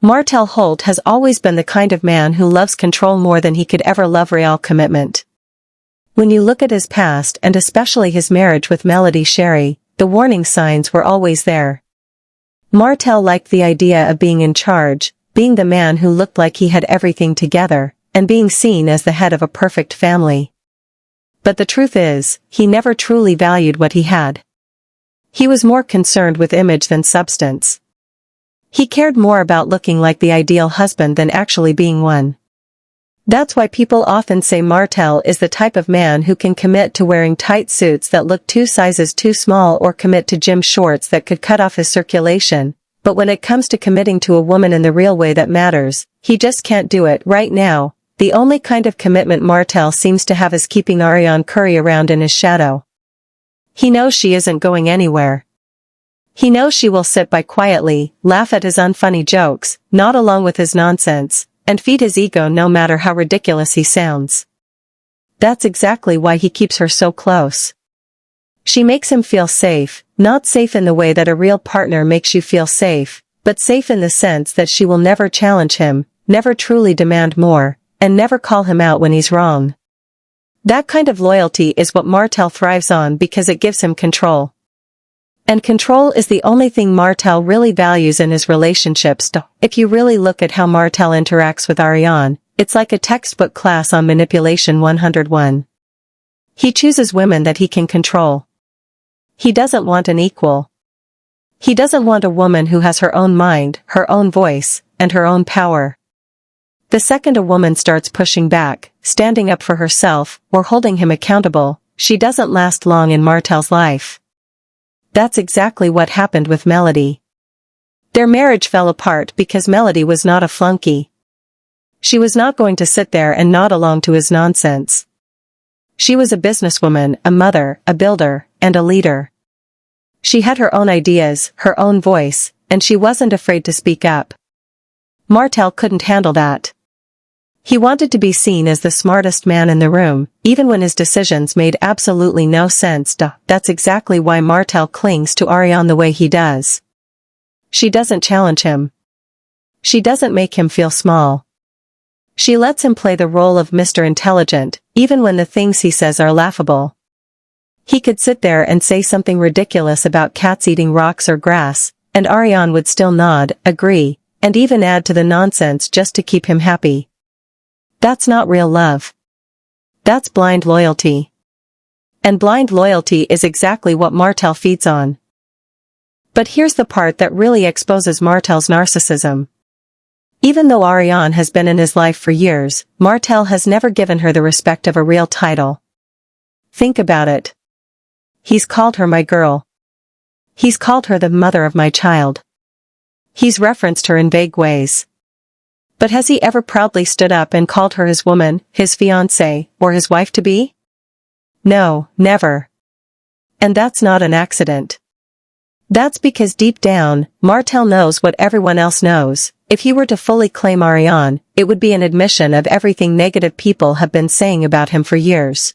Martell Holt has always been the kind of man who loves control more than he could ever love real commitment. When you look at his past and especially his marriage with Melody Sherry, the warning signs were always there. Martell liked the idea of being in charge, being the man who looked like he had everything together, and being seen as the head of a perfect family. But the truth is, he never truly valued what he had. He was more concerned with image than substance. He cared more about looking like the ideal husband than actually being one. That's why people often say Martell is the type of man who can commit to wearing tight suits that look 2 sizes too small or commit to gym shorts that could cut off his circulation, but when it comes to committing to a woman in the real way that matters, he just can't do it right now. The only kind of commitment Martell seems to have is keeping Arionne Curry around in his shadow. He knows she isn't going anywhere. He knows she will sit by quietly, laugh at his unfunny jokes, nod along with his nonsense, and feed his ego no matter how ridiculous he sounds. That's exactly why he keeps her so close. She makes him feel safe, not safe in the way that a real partner makes you feel safe, but safe in the sense that she will never challenge him, never truly demand more, and never call him out when he's wrong. That kind of loyalty is what Martell thrives on because it gives him control. And control is the only thing Martell really values in his relationships. If you really look at how Martell interacts with Arionne, it's like a textbook class on manipulation 101. He chooses women that he can control. He doesn't want an equal. He doesn't want a woman who has her own mind, her own voice, and her own power. The second a woman starts pushing back, standing up for herself, or holding him accountable, she doesn't last long in Martell's life. That's exactly what happened with Melody. Their marriage fell apart because Melody was not a flunky. She was not going to sit there and nod along to his nonsense. She was a businesswoman, a mother, a builder, and a leader. She had her own ideas, her own voice, and she wasn't afraid to speak up. Martell couldn't handle that. He wanted to be seen as the smartest man in the room, even when his decisions made absolutely no sense. That's exactly why Martell clings to Arionne the way he does. She doesn't challenge him. She doesn't make him feel small. She lets him play the role of Mr. Intelligent, even when the things he says are laughable. He could sit there and say something ridiculous about cats eating rocks or grass, and Arionne would still nod, agree, and even add to the nonsense just to keep him happy. That's not real love. That's blind loyalty. And blind loyalty is exactly what Martell feeds on. But here's the part that really exposes Martell's narcissism. Even though Arionne has been in his life for years, Martell has never given her the respect of a real title. Think about it. He's called her my girl. He's called her the mother of my child. He's referenced her in vague ways. But has he ever proudly stood up and called her his woman, his fiancée, or his wife-to-be? No, never. And that's not an accident. That's because deep down, Martell knows what everyone else knows. If he were to fully claim Arionne, it would be an admission of everything negative people have been saying about him for years.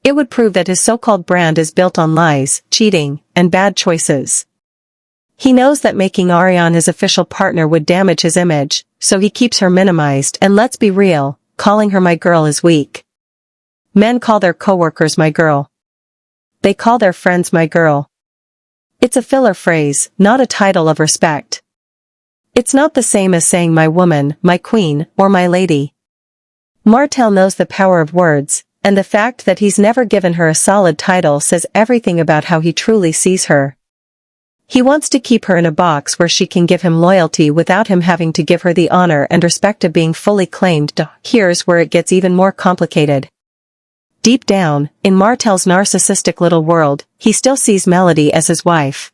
It would prove that his so-called brand is built on lies, cheating, and bad choices. He knows that making Arionne his official partner would damage his image, so he keeps her minimized, and let's be real, calling her my girl is weak. Men call their coworkers my girl. They call their friends my girl. It's a filler phrase, not a title of respect. It's not the same as saying my woman, my queen, or my lady. Martell knows the power of words, and the fact that he's never given her a solid title says everything about how he truly sees her. He wants to keep her in a box where she can give him loyalty without him having to give her the honor and respect of being fully claimed. Here's where it gets even more complicated. Deep down, in Martell's narcissistic little world, he still sees Melody as his wife.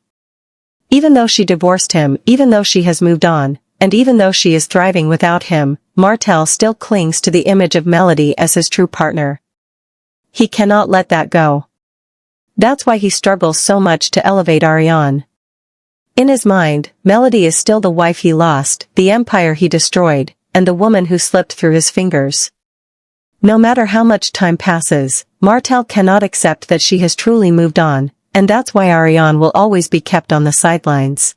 Even though she divorced him, even though she has moved on, and even though she is thriving without him, Martell still clings to the image of Melody as his true partner. He cannot let that go. That's why he struggles so much to elevate Arionne. In his mind, Melody is still the wife he lost, the empire he destroyed, and the woman who slipped through his fingers. No matter how much time passes, Martell cannot accept that she has truly moved on, and that's why Arionne will always be kept on the sidelines.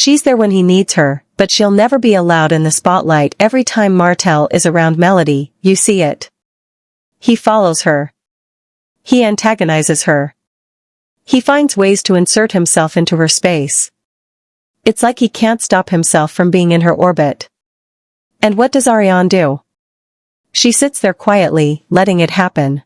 She's there when he needs her, but she'll never be allowed in the spotlight. Every time Martell is around Melody, you see it. He follows her. He antagonizes her. He finds ways to insert himself into her space. It's like he can't stop himself from being in her orbit. And what does Arionne do? She sits there quietly, letting it happen.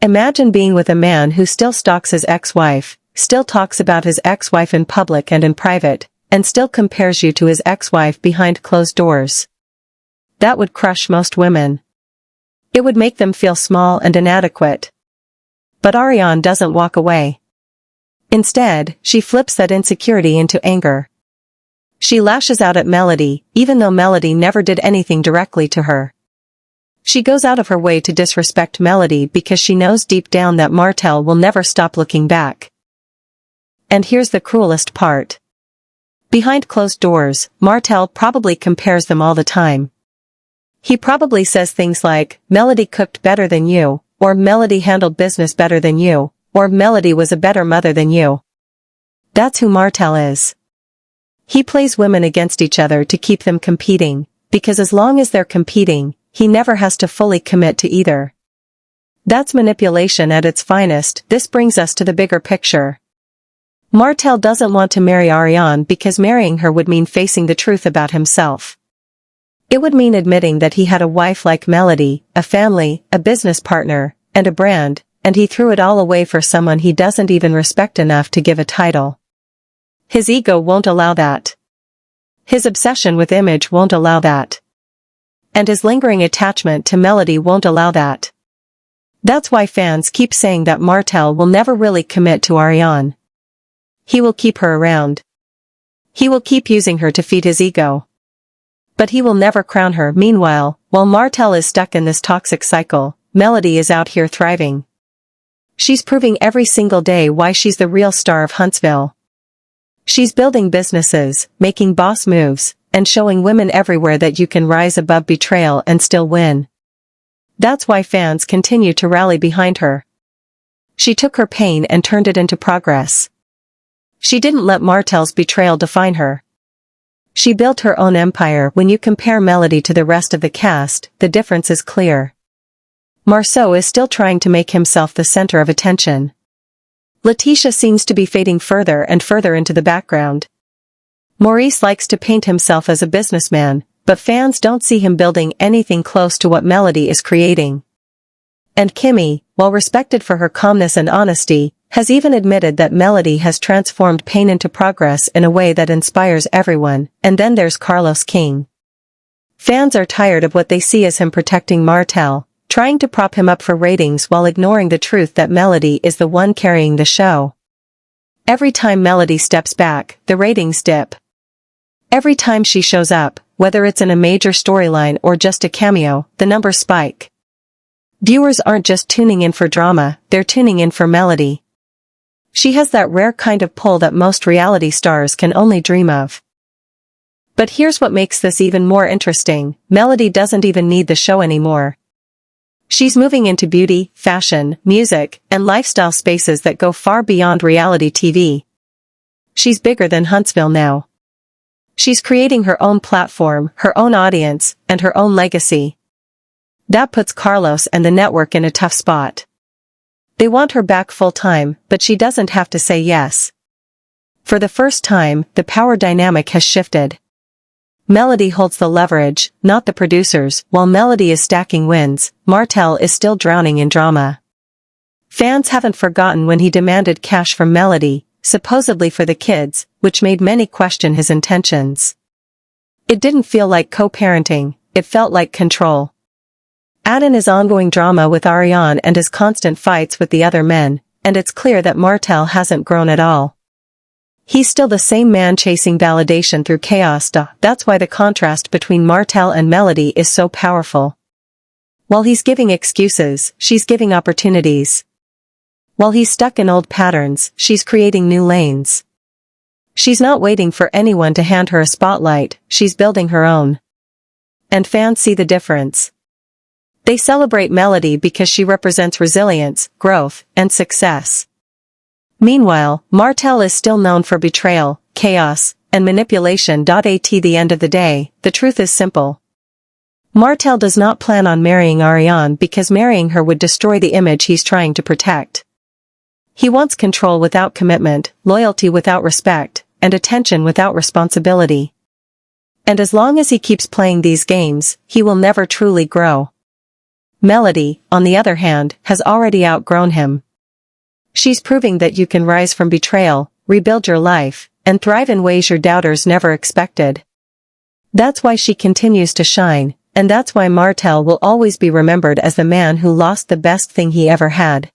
Imagine being with a man who still stalks his ex-wife, still talks about his ex-wife in public and in private, and still compares you to his ex-wife behind closed doors. That would crush most women. It would make them feel small and inadequate. But Arionne doesn't walk away. Instead, she flips that insecurity into anger. She lashes out at Melody, even though Melody never did anything directly to her. She goes out of her way to disrespect Melody because she knows deep down that Martell will never stop looking back. And here's the cruelest part. Behind closed doors, Martell probably compares them all the time. He probably says things like, Melody cooked better than you, or Melody handled business better than you, or Melody was a better mother than you. That's who Martell is. He plays women against each other to keep them competing, because as long as they're competing, he never has to fully commit to either. That's manipulation at its finest. This brings us to the bigger picture. Martell doesn't want to marry Arionne because marrying her would mean facing the truth about himself. It would mean admitting that he had a wife like Melody, a family, a business partner, and a brand, and he threw it all away for someone he doesn't even respect enough to give a title. His ego won't allow that. His obsession with image won't allow that. And his lingering attachment to Melody won't allow that. That's why fans keep saying that Martell will never really commit to Arionne. He will keep her around. He will keep using her to feed his ego. But he will never crown her. Meanwhile, while Martell is stuck in this toxic cycle, Melody is out here thriving. She's proving every single day why she's the real star of Huntsville. She's building businesses, making boss moves, and showing women everywhere that you can rise above betrayal and still win. That's why fans continue to rally behind her. She took her pain and turned it into progress. She didn't let Martell's betrayal define her. She built her own empire. When you compare Melody to the rest of the cast, the difference is clear. Marceau is still trying to make himself the center of attention. Letitia seems to be fading further and further into the background. Maurice likes to paint himself as a businessman, but fans don't see him building anything close to what Melody is creating. And Kimmy, while respected for her calmness and honesty, has even admitted that Melody has transformed pain into progress in a way that inspires everyone. And then there's Carlos King. Fans are tired of what they see as him protecting Martell, trying to prop him up for ratings while ignoring the truth that Melody is the one carrying the show. Every time Melody steps back, the ratings dip. Every time she shows up, whether it's in a major storyline or just a cameo, the numbers spike. Viewers aren't just tuning in for drama, they're tuning in for Melody. She has that rare kind of pull that most reality stars can only dream of. But here's what makes this even more interesting. Melody doesn't even need the show anymore. She's moving into beauty, fashion, music, and lifestyle spaces that go far beyond reality TV. She's bigger than Huntsville now. She's creating her own platform, her own audience, and her own legacy. That puts Carlos and the network in a tough spot. They want her back full-time, but she doesn't have to say yes. For the first time, the power dynamic has shifted. Melody holds the leverage, not the producers. While Melody is stacking wins, Martell is still drowning in drama. Fans haven't forgotten when he demanded cash from Melody, supposedly for the kids, which made many question his intentions. It didn't feel like co-parenting, it felt like control. Add in his ongoing drama with Arionne and his constant fights with the other men, and it's clear that Martell hasn't grown at all. He's still the same man chasing validation through chaos. That's why the contrast between Martell and Melody is so powerful. While he's giving excuses, she's giving opportunities. While he's stuck in old patterns, she's creating new lanes. She's not waiting for anyone to hand her a spotlight, she's building her own. And fans see the difference. They celebrate Melody because she represents resilience, growth, and success. Meanwhile, Martell is still known for betrayal, chaos, and manipulation. At the end of the day, the truth is simple. Martell does not plan on marrying Arionne because marrying her would destroy the image he's trying to protect. He wants control without commitment, loyalty without respect, and attention without responsibility. And as long as he keeps playing these games, he will never truly grow. Melody, on the other hand, has already outgrown him. She's proving that you can rise from betrayal, rebuild your life, and thrive in ways your doubters never expected. That's why she continues to shine, and that's why Martell will always be remembered as the man who lost the best thing he ever had.